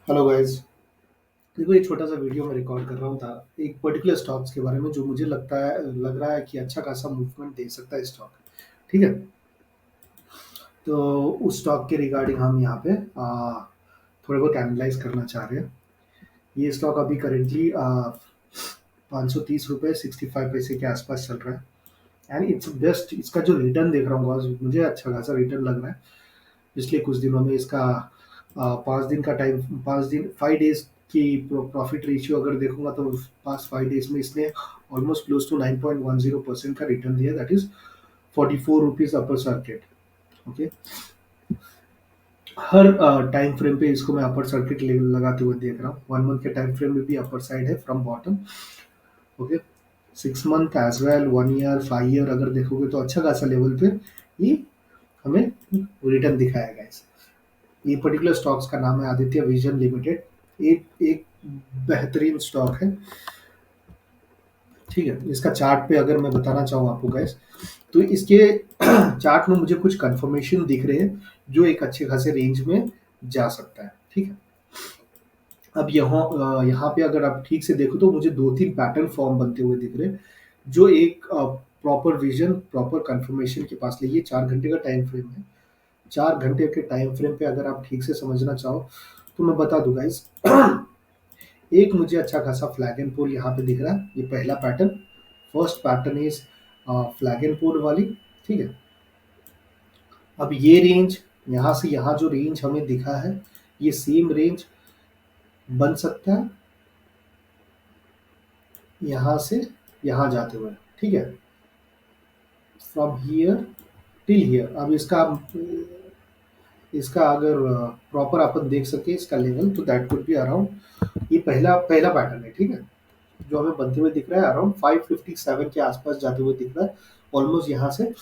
Hello guys. देखो, ये छोटा सा वीडियो मैं रिकॉर्ड कर रहा हूँ था एक पर्टिकुलर स्टॉक्स के बारे में जो मुझे लग रहा है कि अच्छा खासा मूवमेंट दे सकता है स्टॉक। ठीक है। तो उस स्टॉक के रिगार्डिंग हम यहाँ पे थोड़े बहुत एनालाइज करना चाह रहे हैं। ये स्टॉक अभी करेंटली 530 रुपये 65 पैसे के आसपास चल रहा है। एंड इट्स बेस्ट, इसका जो रिटर्न देख रहा हूँ guys, मुझे अच्छा खासा रिटर्न लग रहा है। पिछले कुछ दिनों में इसका 5 दिन का टाइम, 5 दिन 5 डेज की प्रॉफिट रेशियो अगर देखूंगा तो पास्ट 5 डेज में इसने ऑलमोस्ट क्लोज टू 9.10% का रिटर्न दिया, that is 44 rupees upper circuit. Okay. Her time frame पे इसको मैं अपर सर्किट लगाते हुए देख रहा हूँ। 1 मंथ के टाइम फ्रेम में भी अपर साइड है from bottom. Okay. 6 month as well, 1 year, 5 year अगर देखोगे तो अच्छा खासा लेवल पे ये हमें रिटर्न दिखाया गया है। ये पर्टिकुलर स्टॉक्स का नाम है आदित्य विजन लिमिटेड। एक एक बेहतरीन स्टॉक है। ठीक है। इसका चार्ट पे अगर मैं बताना चाहूँ आपको गैस, तो इसके चार्ट में मुझे कुछ कंफर्मेशन दिख रहे हैं जो एक अच्छे खासे रेंज में जा सकता है। ठीक है। अब यहाँ पे अगर आप ठीक से देखो तो मुझे दो तीन पैटर्न फॉर्म बनते हुए दिख रहे हैं जो एक प्रॉपर विजन, प्रॉपर कंफर्मेशन के पास ले। ये 4 घंटे का टाइम फ्रेम है। 4 घंटे के टाइम फ्रेम पे अगर आप ठीक से समझना चाहो तो मैं बता दूं गाइस, एक मुझे अच्छा खासा फ्लैग एंड पुल यहाँ पे दिख रहा है। ये पहला pattern, first pattern is flag and pull वाली। ठीक है। अब ये रेंज, यहाँ से यहाँ जो रेंज हमें दिखा है, ये सेम रेंज बन सकता है यहाँ से यहाँ जाते हुए। ठीक है। From here till here. अब इसका इसका अगर प्रॉपर अपन देख सके इसका लेवल, तो दैट वुड बी अराउंड, ये पहला पहला पैटर्न है। ठीक है। जो हमें बनते हुए दिख रहा है अराउंड 557 के आसपास जाते हुए दिख रहा है। ऑलमोस्ट यहाँ से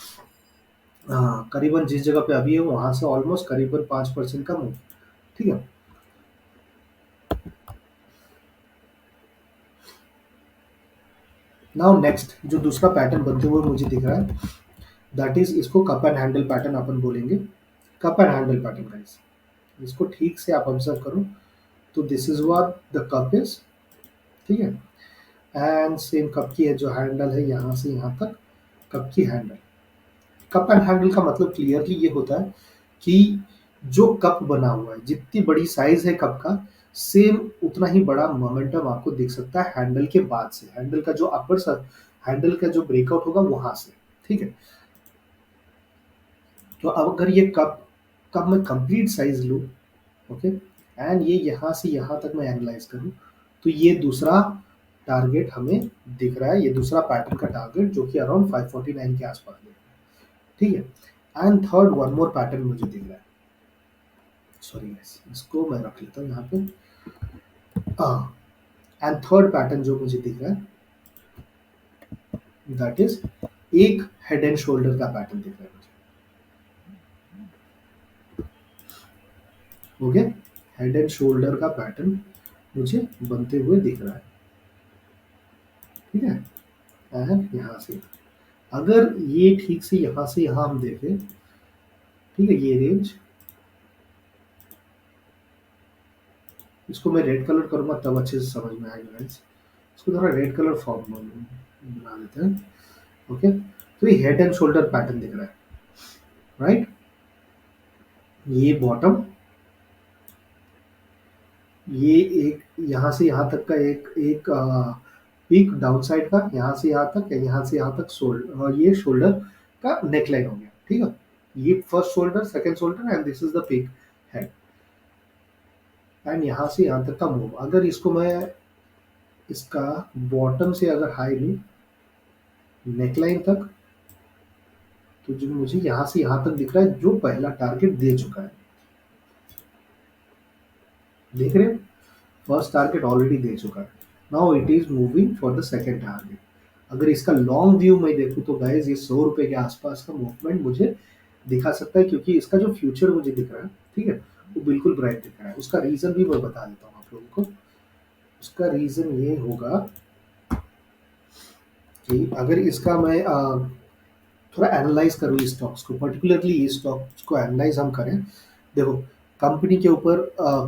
करीबन जिस जगह पे अभी है वहां से ऑलमोस्ट करीबन 5% का मूव। ठीक है। नाउ नेक्स्ट जो दूसरा पैटर्न बनते हुए मुझे दिख रहा है, दैट इज, इसको कप एंड हैंडल पैटर्न अपन बोलेंगे। Cup and handle pattern guys, इसको ठीक से आप ऑब्जर्व करो तो this is what the cup is. ठीक है। एंड सेम कप की है जो हैंडल है यहाँ से यहाँ तक, कप की हैंडल। कप एंड हैंडल का मतलब क्लियरली ये होता है कि जो कप बना हुआ है, जितनी बड़ी साइज है कप का, सेम उतना ही बड़ा मोमेंटम आपको दिख सकता है हैंडल के बाद से। हैंडल का जो अपर सर, हैंडल का जो ब्रेकआउट होगा वहां से। ठीक है। तो अब अगर ये कप कप मैं कंप्लीट साइज लूँ, ओके, एंड ये यहाँ से यहाँ तक मैं एनालाइज करूँ, तो ये दूसरा टारगेट हमें दिख रहा है। ये दूसरा पैटर्न का टारगेट जो कि अराउंड 549 के आसपास दिख रहा है। ठीक है। And third one more pattern मुझे दिख रहा है। सॉरी गाइस, इसको मैं रख लेता हूँ यहाँ पे। एंड थर्ड पैटर्न जो मुझे दिख रहा है, दैट इज एक हेड एंड शोल्डर का पैटर्न दिख रहा है मुझे। ओके। हेड एंड शोल्डर का पैटर्न मुझे बनते हुए दिख रहा है। ठीक है। एंड यहाँ से अगर ये ठीक से यहाँ से यहाँ हम देखें, ठीक है, ये रेंज, इसको मैं रेड कलर करूंगा तब अच्छे से समझ में आएगा गाइस। इसको थोड़ा रेड कलर फॉर्म बना देते हैं। ओके। तो ये हेड एंड शोल्डर पैटर्न दिख रहा है, राइट। ये बॉटम, ये एक यहाँ से यहाँ तक का एक एक पीक डाउन साइड का, यहाँ से यहाँ तक, यहाँ से यहाँ तक शोल्डर, और ये शोल्डर का नेकलाइन हो गया। ठीक है। ये first shoulder, second shoulder, and this is the peak head. And यहाँ से यहाँ तक का मूव, अगर इसको मैं इसका बॉटम से अगर हाई लूँ नेकलाइन तक, तो जो मुझे यहाँ से यहाँ तक दिख रहा है जो पहला टारगेट दे चुका है, देख रहे हैं, फर्स्ट टारगेट ऑलरेडी दे चुका है। Now it is moving for the second target. अगर इसका लॉन्ग व्यू में देखूं तो गाइस ये 100 रुपए के आसपास का मूवमेंट मुझे दिखा सकता है, क्योंकि इसका जो फ्यूचर मुझे दिख रहा है, ठीक है, वो बिल्कुल ब्राइट दिख रहा है। उसका रीजन भी मैं बता देता हूँ आप लोगों को। उसका रीजन ये होगा कि अगर इसका मैं थोड़ा एनालाइज करूँ इस स्टॉक्स को, पर्टिकुलरली इस स्टॉक्स को एनालाइज हम करें। देखो, कंपनी के ऊपर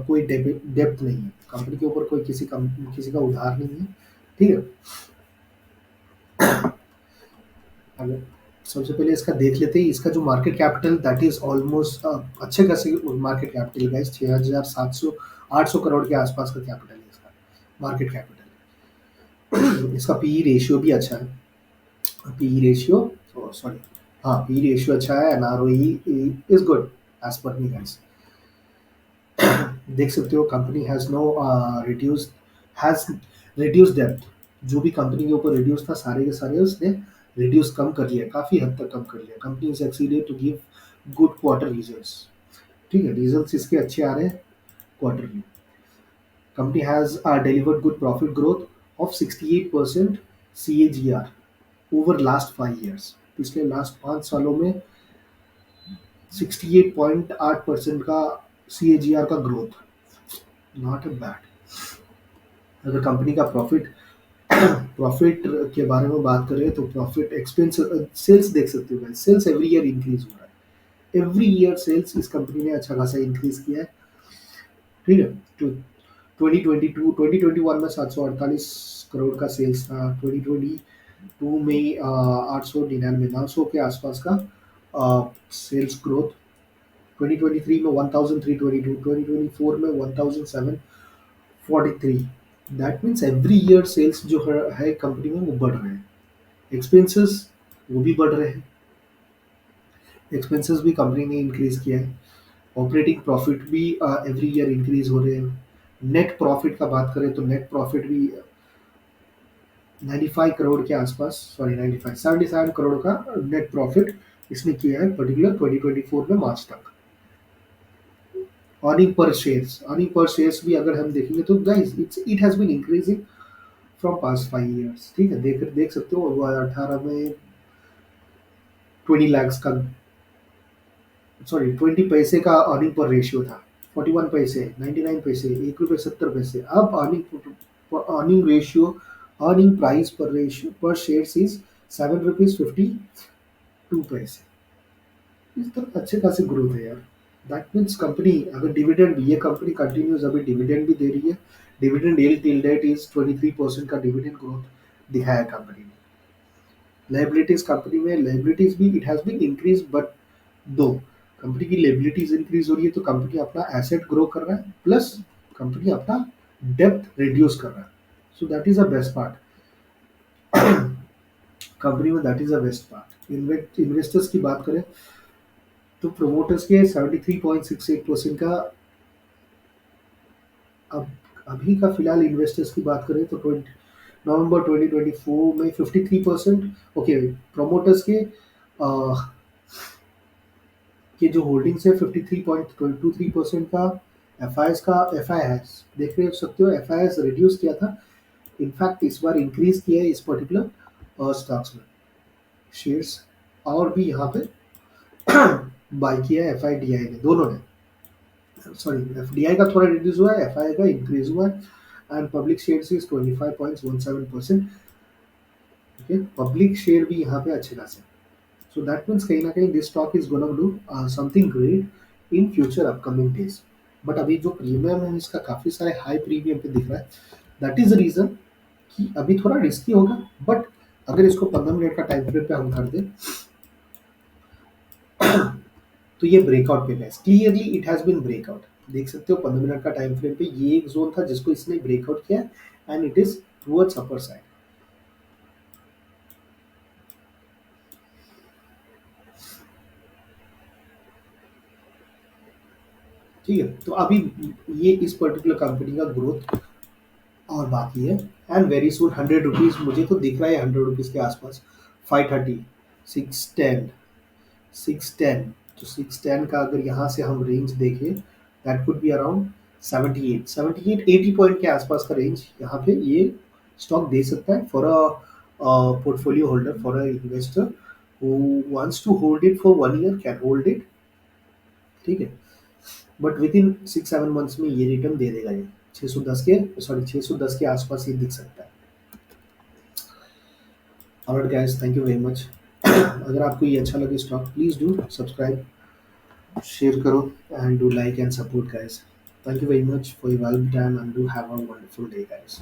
कोई डेब्ट नहीं है, कंपनी के ऊपर कोई किसी का उधार नहीं है, ठीक है। अगर सबसे पहले इसका देख लेते हैं, इसका जो market capital that is almost अच्छे खासे मार्केट कैपिटल गाइस, 6,700 800 करोड़ के आसपास का कैपिटल है इसका, मार्केट कैपिटल। इसका पीई रेशियो भी अच्छा है, पीई रेशियो, सॉरी, हाँ पीई रेशियो अच्छा है, and ROE is good as per me guys. देख सकते हो company has no reduce has reduce डेब्ट, जो भी कंपनी के ऊपर रिड्यूस था सारे के सारे उसने रिड्यूस कम कर लिया, काफी हद तक कम कर लिया। Company is exceeded to give good quarter results, ठीक है, रिजल्ट्स इसके अच्छे आ रहे हैं quarterly. Company has delivered good profit growth of 68% CAGR over last 5 years, पिछले लास्ट 5 सालों में 68.8% का CAGR का ग्रोथ, नॉट अ बैड। अगर कंपनी का प्रॉफिट प्रॉफिट के बारे में बात करें तो प्रॉफिट एक्सपेंस सेल्स देख सकते हो guys, sales every year increase हो रहा है, एवरी ईयर सेल्स इस कंपनी ने अच्छा खासा इंक्रीज किया है, ठीक है। तो 2021 में 748 करोड़ का सेल्स था, 2022 में 899 900 के आसपास का सेल्स ग्रोथ, 2023 में 1322, 2024 में 1743। That means every year sales जो है कंपनी में वो बढ़ रहे हैं, एक्सपेंसेस वो भी बढ़ रहे हैं, एक्सपेंसेस भी कंपनी ने इंक्रीज किया है, ऑपरेटिंग प्रॉफिट भी एवरी ईयर इंक्रीज हो रहे हैं। नेट प्रॉफिट का बात करें तो नेट प्रॉफिट भी 95 करोड़ के आसपास, सॉरी 95 77 करोड़ का नेट प्रॉफिट इसने किया है पर्टिकुलर 2024 में मार्च तक। अर्निंग पर शेयर्स भी अगर हम देखेंगे तो guys it has been increasing from past 5 years, ठीक है, देख देख सकते हो 2018 में 20 lakhs का, सॉरी 20 पैसे का अर्निंग पर रेशियो था, 41 पैसे, 99 पैसे, 1 रुपये 70 पैसे। अब earning ratio, earning price per ratio per share is 7 rupees 52 पैसे। इस तरह अच्छे खासी ग्रोथ है यार। दैट मीन्स कंपनी अगर डिविडेंड, ये कंपनी कंटिन्यूस अभी डिविडेंड भी दे रही है, dividend yield till date is 23% का डिविडेंड ग्रोथ दिखाया है कंपनी ने। लाइबिलिटीज, कंपनी में लाइबिलिटीज भी it has been increase, but though company की लाइबिलिटीज इंक्रीज हो रही है तो कंपनी अपना एसेट ग्रो कर रहा है, प्लस कंपनी अपना डेप्थ रिड्यूस कर रहा है, so that is a best part company में, that is a best part. Investors की बात करें तो प्रोमोटर्स के 73.68% का, अब अभी का फिलहाल इन्वेस्टर्स की बात करें तो 20 नवंबर 2024 में 53%, ओके, प्रोमोटर्स के जो होल्डिंग्स है 53.23% का। एफ आई एस देख रहे हो सकते हो, एफ आई एस रिड्यूस किया था, इनफैक्ट इस बार इंक्रीज किया है इस पर्टिकुलर स्टॉक्स में शेयर्स, और भी यहाँ पे बाई किया है एफ आई डी आई ने, दोनों ने, सॉरी एफ डी आई का थोड़ा रिड्यूस हुआ है, एफ आई का इंक्रीज हुआ है, and public share is 25.17%, okay, public share भी यहाँ पे अच्छे खासे। सो दैट मीन्स कहीं ना कहीं this stock is gonna do something great in future upcoming days. But अभी जो प्रीमियम है इसका काफी सारे हाई प्रीमियम पे दिख रहा है, दैट इज द रीजन कि अभी थोड़ा रिस्की होगा। बट अगर इसको 15 मिनट का टाइम फ्रेम पे हम कर दें तो ये ब्रेकआउट पे है, clearly it has been breakout, देख सकते हो 15 मिनट का टाइम फ्रेम पे ये एक जोन था जिसको इसने ब्रेकआउट किया, and it is towards upper side. ठीक है, तो अभी ये इस पर्टिकुलर कंपनी का ग्रोथ और बाकी है, एंड वेरी सुन 100 रुपीज मुझे तो दिख रहा है 100 रुपीज के आसपास, 530, 610, 610, तो 610 का अगर यहाँ से हम रेंज देखें that could be around 78 80 point के आसपास का रेंज यहाँ पे ये स्टॉक दे सकता है for a portfolio holder, for a investor who wants to hold it for 1 year can hold it, ठीक है। बट विद इन 6-7 मंथ्स में ये रिटर्न दे देगा, ये 610 के आसपास ये दिख सकता है। Alright guys, thank you very much. अगर आपको ये अच्छा लगे stock, please do subscribe share karo, and do like and support, guys. Thank you very much for your valuable time, and do have a wonderful day, guys.